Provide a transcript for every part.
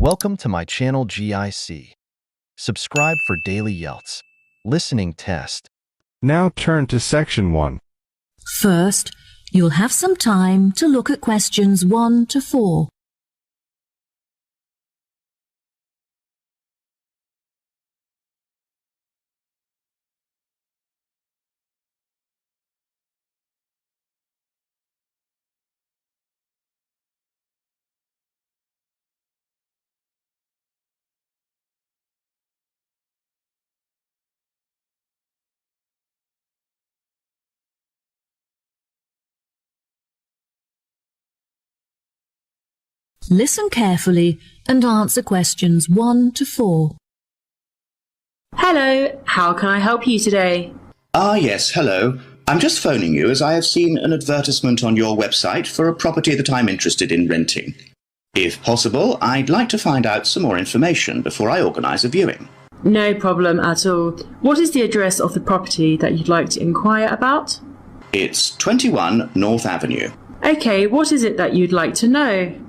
Welcome to my channel GIC. Subscribe for daily IELTS Listening Test. Now turn to Section 1. First, you'll have some time to look at questions 1 to 4. Listen carefully and answer questions 1 to 4. Hello, how can I help you today? Yes, hello. I'm just phoning you as I have seen an advertisement on your website for a property that I'm interested in renting. If possible, I'd like to find out some more information before I organise a viewing. No problem at all. What is the address of the property that you'd like to inquire about? It's 21 North Avenue. Okay, what is it that you'd like to know?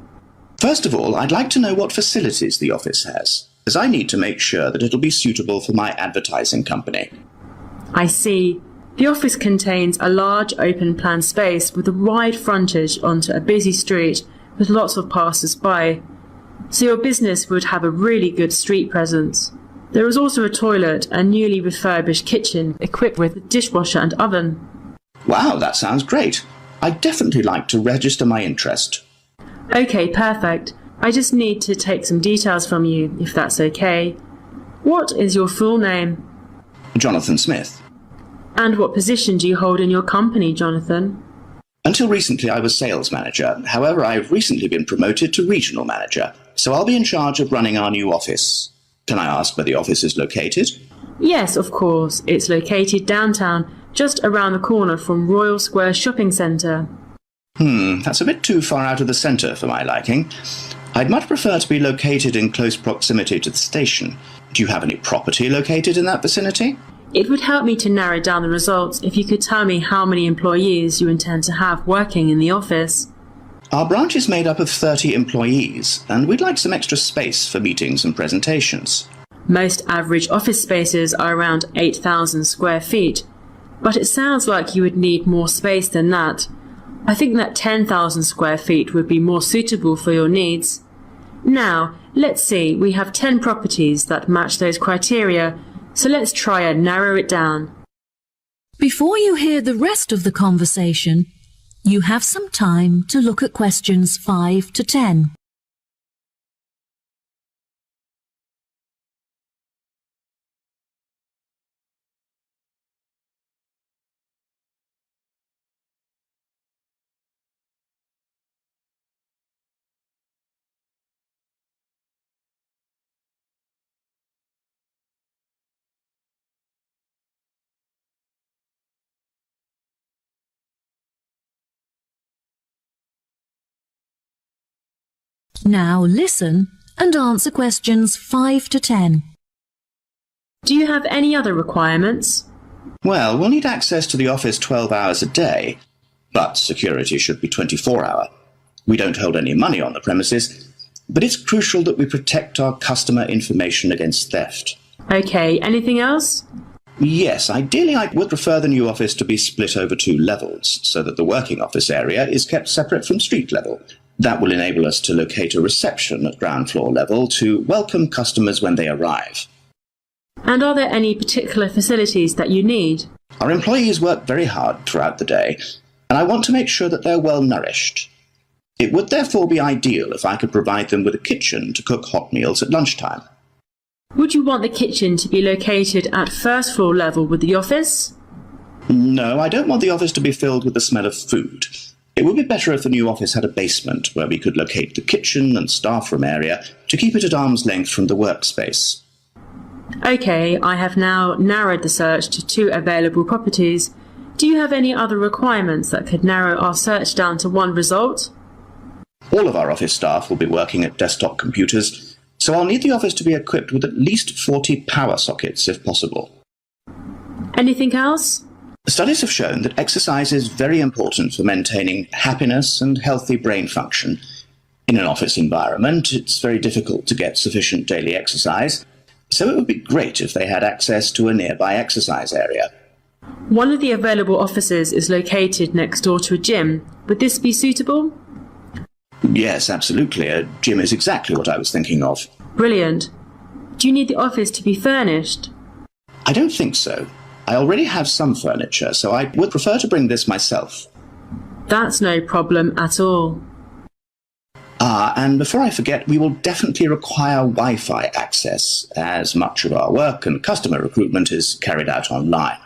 First of all, I'd like to know what facilities the office has, as I need to make sure that it'll be suitable for my advertising company. I see. The office contains a large open-plan space with a wide frontage onto a busy street with lots of passers-by, so your business would have a really good street presence. There is also a toilet and newly refurbished kitchen equipped with a dishwasher and oven. Wow, that sounds great. I'd definitely like to register my interest. Okay, perfect. I just need to take some details from you, if that's okay. What is your full name? Jonathan Smith. And what position do you hold in your company, Jonathan? Until recently, I was sales manager. However, I've recently been promoted to regional manager, so I'll be in charge of running our new office. Can I ask where the office is located? Yes, of course. It's located downtown, just around the corner from Royal Square Shopping Centre. That's a bit too far out of the centre for my liking. I'd much prefer to be located in close proximity to the station. Do you have any property located in that vicinity? It would help me to narrow down the results if you could tell me how many employees you intend to have working in the office. Our branch is made up of 30 employees, and we'd like some extra space for meetings and presentations. Most average office spaces are around 8,000 square feet, but it sounds like you would need more space than that. I think that 10,000 square feet would be more suitable for your needs. Now, let's see, we have 10 properties that match those criteria, so let's try and narrow it down. Before you hear the rest of the conversation, you have some time to look at questions 5 to 10. Now listen and answer questions 5 to 10. Do you have any other requirements? Well, we'll need access to the office 12 hours a day, but security should be 24-hour. We don't hold any money on the premises, but it's crucial that we protect our customer information against theft. Okay, anything else? Yes, ideally I would prefer the new office to be split over 2 levels, so that the working office area is kept separate from street level. That will enable us to locate a reception at ground floor level to welcome customers when they arrive. And are there any particular facilities that you need? Our employees work very hard throughout the day, and I want to make sure that they're well nourished. It would therefore be ideal if I could provide them with a kitchen to cook hot meals at lunchtime. Would you want the kitchen to be located at first floor level with the office? No, I don't want the office to be filled with the smell of food. It would be better if the new office had a basement where we could locate the kitchen and staff room area to keep it at arm's length from the workspace. Okay, I have now narrowed the search to 2 available properties. Do you have any other requirements that could narrow our search down to 1 result? All of our office staff will be working at desktop computers, so I'll need the office to be equipped with at least 40 power sockets if possible. Anything else? Studies have shown that exercise is very important for maintaining happiness and healthy brain function. In an office environment, it's very difficult to get sufficient daily exercise, so it would be great if they had access to a nearby exercise area. One of the available offices is located next door to a gym. Would this be suitable? Yes, absolutely. A gym is exactly what I was thinking of. Brilliant. Do you need the office to be furnished? I don't think so. I already have some furniture, so I would prefer to bring this myself. That's no problem at all. And before I forget, we will definitely require Wi-Fi access, as much of our work and customer recruitment is carried out online.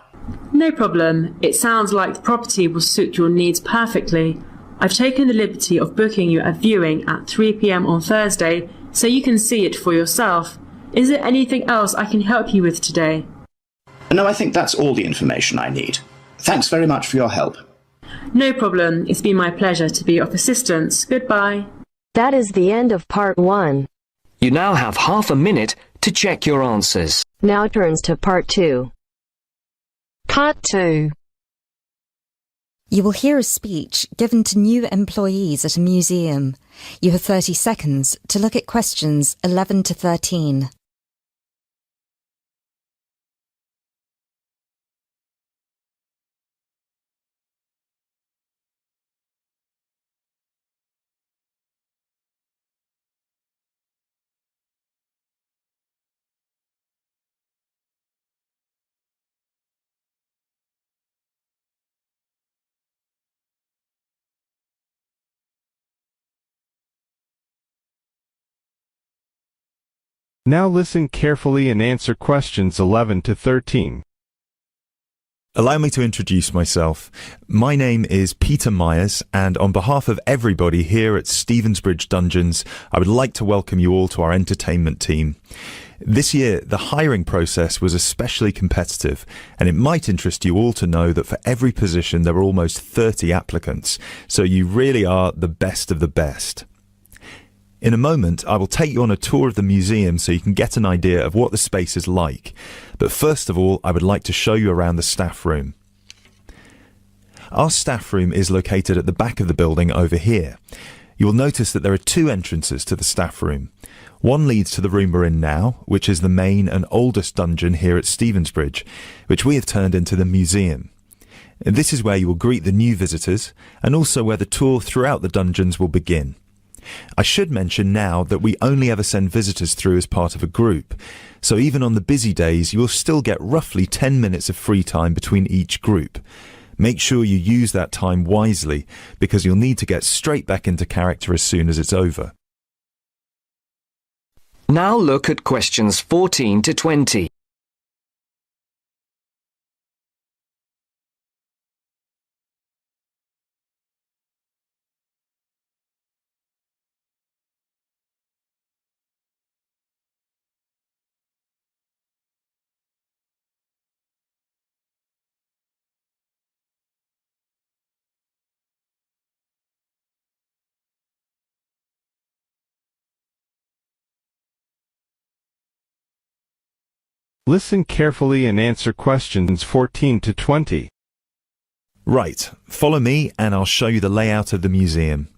No problem. It sounds like the property will suit your needs perfectly. I've taken the liberty of booking you a viewing at 3 p.m. on Thursday, so you can see it for yourself. Is there anything else I can help you with today? No, I think that's all the information I need. Thanks very much for your help. No problem. It's been my pleasure to be of assistance. Goodbye. That is the end of part 1. You now have half a minute to check your answers. Now turns to part 2. Part 2. You will hear a speech given to new employees at a museum. You have 30 seconds to look at questions 11 to 13. Now listen carefully and answer questions 11 to 13. Allow me to introduce myself. My name is Peter Myers, and on behalf of everybody here at Stevensbridge Dungeons, I would like to welcome you all to our entertainment team. This year, the hiring process was especially competitive, and it might interest you all to know that for every position there were almost 30 applicants, so you really are the best of the best. In a moment, I will take you on a tour of the museum so you can get an idea of what the space is like. But first of all, I would like to show you around the staff room. Our staff room is located at the back of the building over here. You will notice that there are two entrances to the staff room. One leads to the room we're in now, which is the main and oldest dungeon here at Stevensbridge, which we have turned into the museum. This is where you will greet the new visitors, and also where the tour throughout the dungeons will begin. I should mention now that we only ever send visitors through as part of a group, so even on the busy days you will still get roughly 10 minutes of free time between each group. Make sure you use that time wisely, because you'll need to get straight back into character as soon as it's over. Now look at questions 14 to 20. Listen carefully and answer questions 14 to 20. Right, follow me and I'll show you the layout of the museum.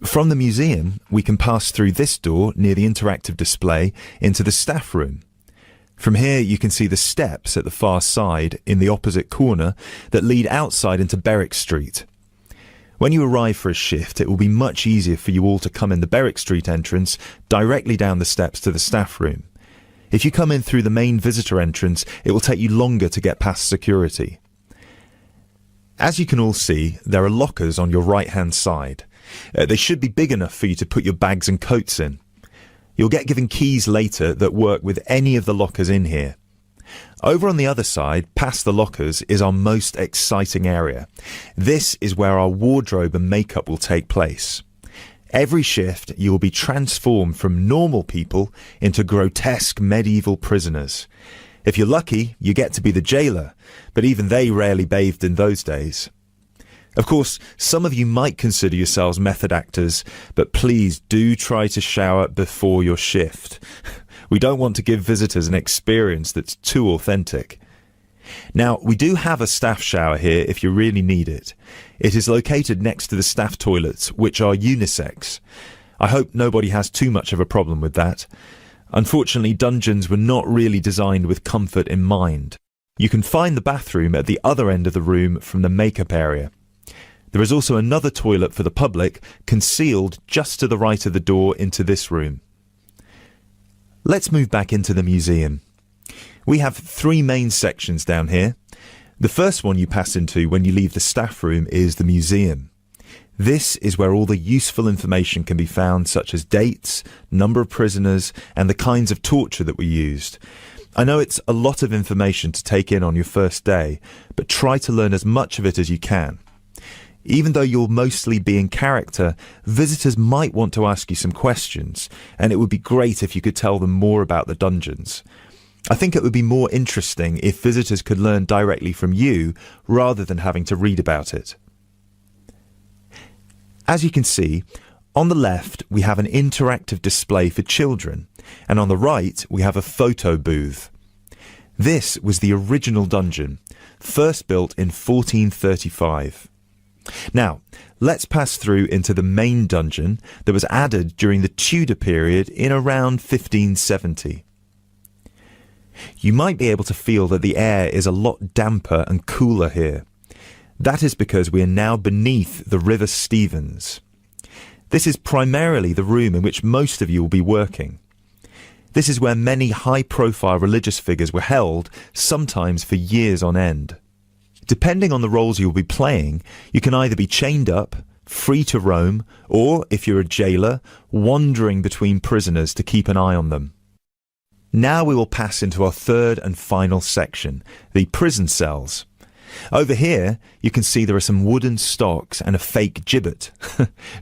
From the museum, we can pass through this door near the interactive display into the staff room. From here you can see the steps at the far side in the opposite corner that lead outside into Berwick Street. When you arrive for a shift, it will be much easier for you all to come in the Berwick Street entrance directly down the steps to the staff room. If you come in through the main visitor entrance, it will take you longer to get past security. As you can all see, there are lockers on your right-hand side. They should be big enough for you to put your bags and coats in. You'll get given keys later that work with any of the lockers in here. Over on the other side, past the lockers, is our most exciting area. This is where our wardrobe and makeup will take place. Every shift, you will be transformed from normal people into grotesque medieval prisoners. If you're lucky, you get to be the jailer, but even they rarely bathed in those days. Of course, some of you might consider yourselves method actors, but please do try to shower before your shift. We don't want to give visitors an experience that's too authentic. Now, we do have a staff shower here if you really need it. It is located next to the staff toilets, which are unisex. I hope nobody has too much of a problem with that. Unfortunately, dungeons were not really designed with comfort in mind. You can find the bathroom at the other end of the room from the makeup area. There is also another toilet for the public, concealed just to the right of the door into this room. Let's move back into the museum. We have 3 main sections down here. The first one you pass into when you leave the staff room is the museum. This is where all the useful information can be found, such as dates, number of prisoners, and the kinds of torture that were used. I know it's a lot of information to take in on your first day, but try to learn as much of it as you can. Even though you'll mostly be in character, visitors might want to ask you some questions, and it would be great if you could tell them more about the dungeons. I think it would be more interesting if visitors could learn directly from you rather than having to read about it. As you can see, on the left we have an interactive display for children, and on the right we have a photo booth. This was the original dungeon, first built in 1435. Now, let's pass through into the main dungeon that was added during the Tudor period in around 1570. You might be able to feel that the air is a lot damper and cooler here. That is because we are now beneath the River Stevens. This is primarily the room in which most of you will be working. This is where many high-profile religious figures were held, sometimes for years on end. Depending on the roles you'll be playing, you can either be chained up, free to roam, or, if you're a jailer, wandering between prisoners to keep an eye on them. Now we will pass into our third and final section, the prison cells. Over here, you can see there are some wooden stocks and a fake gibbet.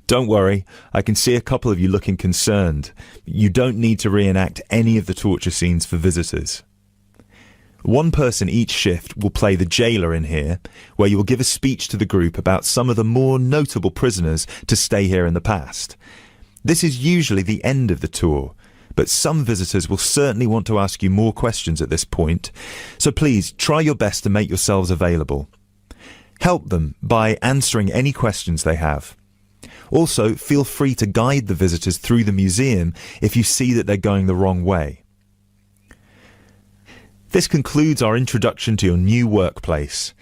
Don't worry, I can see a couple of you looking concerned. You don't need to reenact any of the torture scenes for visitors. One person each shift will play the jailer in here, where you will give a speech to the group about some of the more notable prisoners to stay here in the past. This is usually the end of the tour, but some visitors will certainly want to ask you more questions at this point, so please try your best to make yourselves available. Help them by answering any questions they have. Also, feel free to guide the visitors through the museum if you see that they're going the wrong way. This concludes our introduction to your new workplace.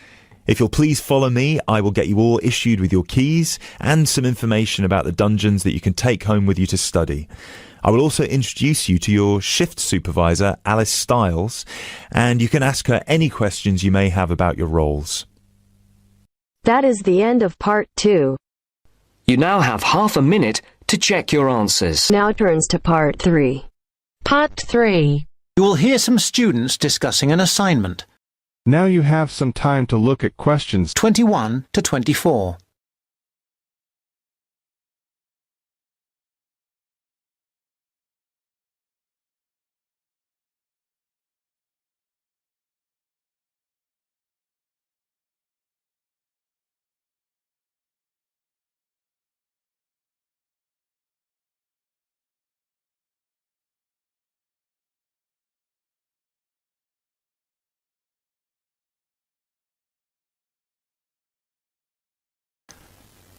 If you'll please follow me, I will get you all issued with your keys and some information about the dungeons that you can take home with you to study. I will also introduce you to your shift supervisor, Alice Stiles, and you can ask her any questions you may have about your roles. That is the end of part 2. You now have half a minute to check your answers. Now turns to part 3. Part 3. You will hear some students discussing an assignment. Now you have some time to look at questions 21 to 24.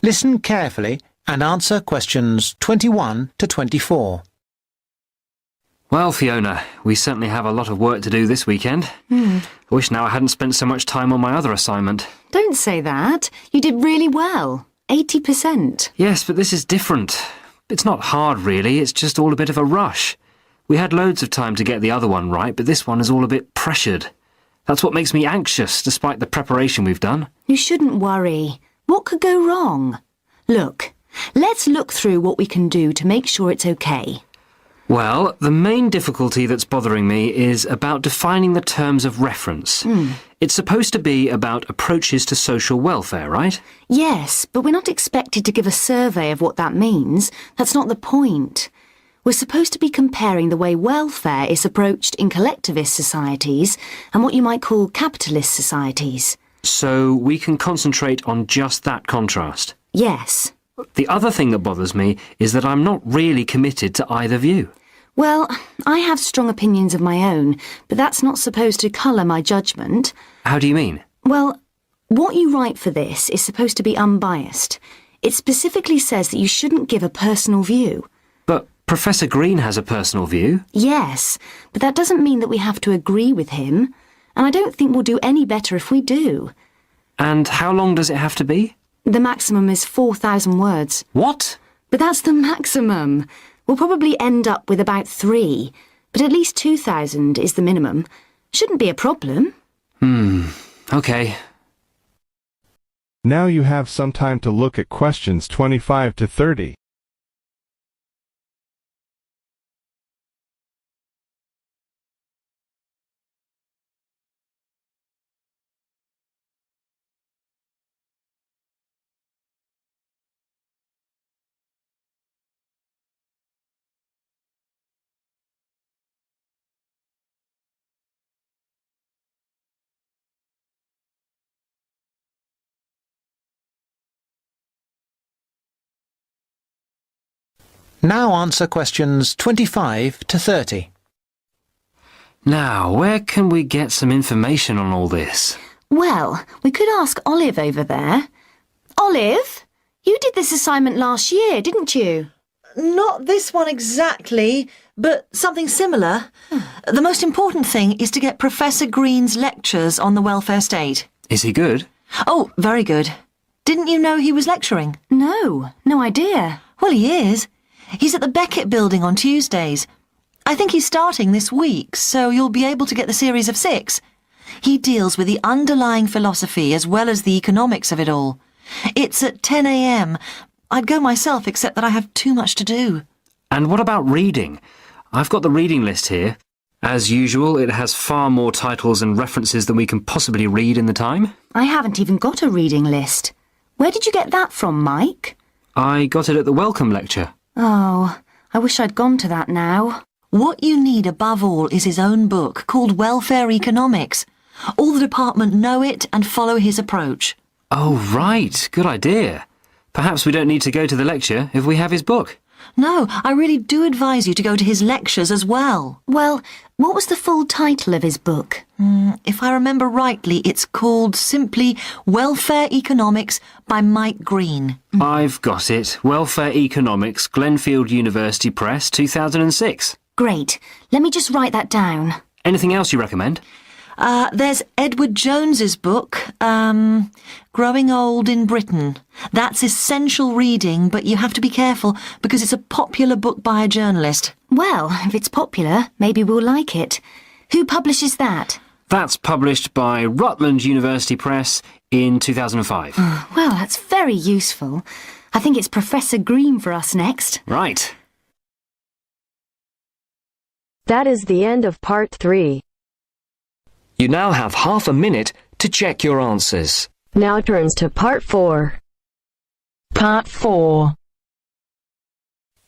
Listen carefully and answer questions 21 to 24. Well, Fiona, we certainly have a lot of work to do this weekend. I wish now I hadn't spent so much time on my other assignment. Don't say that. You did really well. 80%. Yes, but this is different. It's not hard, really. It's just all a bit of a rush. We had loads of time to get the other one right, but this one is all a bit pressured. That's what makes me anxious, despite the preparation we've done. You shouldn't worry. What could go wrong? Look, let's look through what we can do to make sure it's okay. Well, the main difficulty that's bothering me is about defining the terms of reference. It's supposed to be about approaches to social welfare, right? Yes, but we're not expected to give a survey of what that means. That's not the point. We're supposed to be comparing the way welfare is approached in collectivist societies and what you might call capitalist societies. So we can concentrate on just that contrast? Yes. The other thing that bothers me is that I'm not really committed to either view. Well, I have strong opinions of my own, but that's not supposed to colour my judgment. How do you mean? Well, what you write for this is supposed to be unbiased. It specifically says that you shouldn't give a personal view. But Professor Green has a personal view. Yes, but that doesn't mean that we have to agree with him. And I don't think we'll do any better if we do. And how long does it have to be? The maximum is 4,000 words. What? But that's the maximum. We'll probably end up with about 3, but at least 2,000 is the minimum. Shouldn't be a problem. OK. Now you have some time to look at questions 25 to 30. Now answer questions 25 to 30. Now, where can we get some information on all this? Well, we could ask Olive over there. Olive, you did this assignment last year, didn't you? Not this one exactly, but something similar. The most important thing is to get Professor Green's lectures on the welfare state. Is he good? Oh, very good. Didn't you know he was lecturing? No idea. Well, he is. He's at the Beckett building on Tuesdays. I think he's starting this week, so you'll be able to get the series of 6. He deals with the underlying philosophy as well as the economics of it all. It's at 10 a.m. I'd go myself, except that I have too much to do. And what about reading? I've got the reading list here. As usual, it has far more titles and references than we can possibly read in the time. I haven't even got a reading list. Where did you get that from, Mike? I got it at the welcome lecture. Oh, I wish I'd gone to that now. What you need above all is his own book called Welfare Economics. All the department know it and follow his approach. Oh, right. Good idea. Perhaps we don't need to go to the lecture if we have his book. No, I really do advise you to go to his lectures as well. Well, what was the full title of his book? If I remember rightly, it's called simply Welfare Economics by Mike Green. I've got it. Welfare Economics, Glenfield University Press, 2006. Great. Let me just write that down. Anything else you recommend? There's Edward Jones's book, Growing Old in Britain. That's essential reading, but you have to be careful because it's a popular book by a journalist. Well, if it's popular, maybe we'll like it. Who publishes that? That's published by Rutland University Press in 2005. Well, that's very useful. I think it's Professor Green for us next. Right. That is the end of part 3. You now have half a minute to check your answers. Now turns to part 4. Part 4.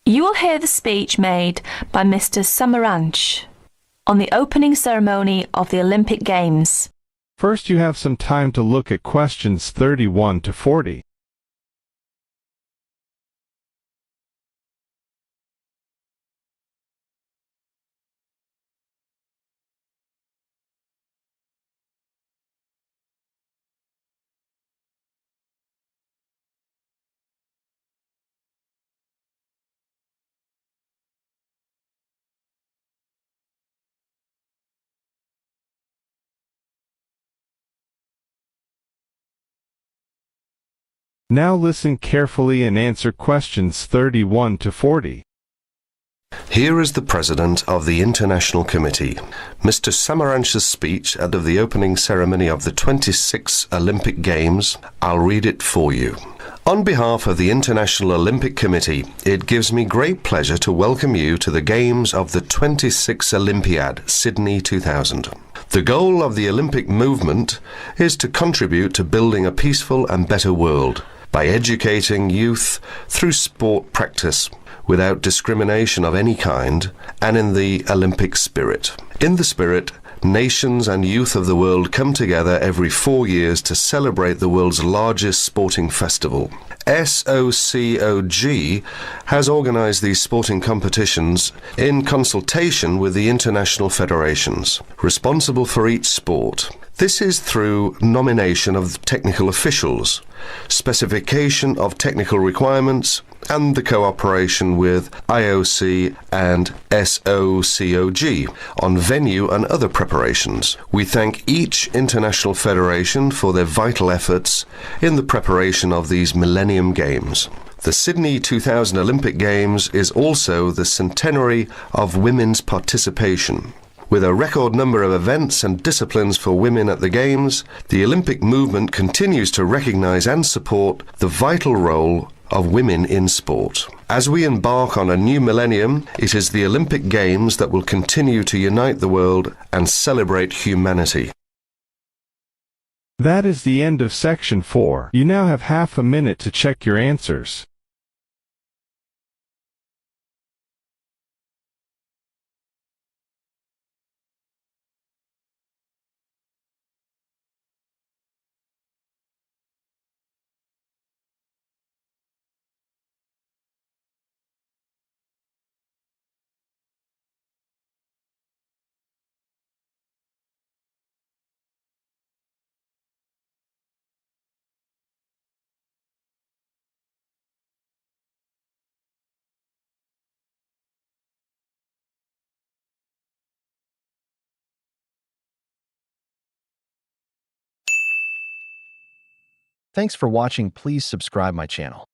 You will hear the speech made by Mr. Samaranch on the opening ceremony of the Olympic Games. First, you have some time to look at questions 31 to 40. Now listen carefully and answer questions 31 to 40. Here is the President of the International Committee, Mr. Samaranch's speech at the opening ceremony of the 26th Olympic Games. I'll read it for you. On behalf of the International Olympic Committee, it gives me great pleasure to welcome you to the Games of the 26th Olympiad, Sydney 2000. The goal of the Olympic movement is to contribute to building a peaceful and better world by educating youth through sport practice without discrimination of any kind and in the Olympic spirit. In the spirit nations and youth of the world come together every 4 years to celebrate the world's largest sporting festival. SOCOG has organised these sporting competitions in consultation with the international federations responsible for each sport. This is through nomination of technical officials, specification of technical requirements, and the cooperation with IOC and SOCOG on venue and other preparations. We thank each international federation for their vital efforts in the preparation of these Millennium Games. The Sydney 2000 Olympic Games is also the centenary of women's participation. With a record number of events and disciplines for women at the Games, the Olympic movement continues to recognise and support the vital role of women in sport. As we embark on a new millennium, it is the Olympic Games that will continue to unite the world and celebrate humanity. That is the end of section 4. You now have half a minute to check your answers. Thanks for watching. Please subscribe my channel.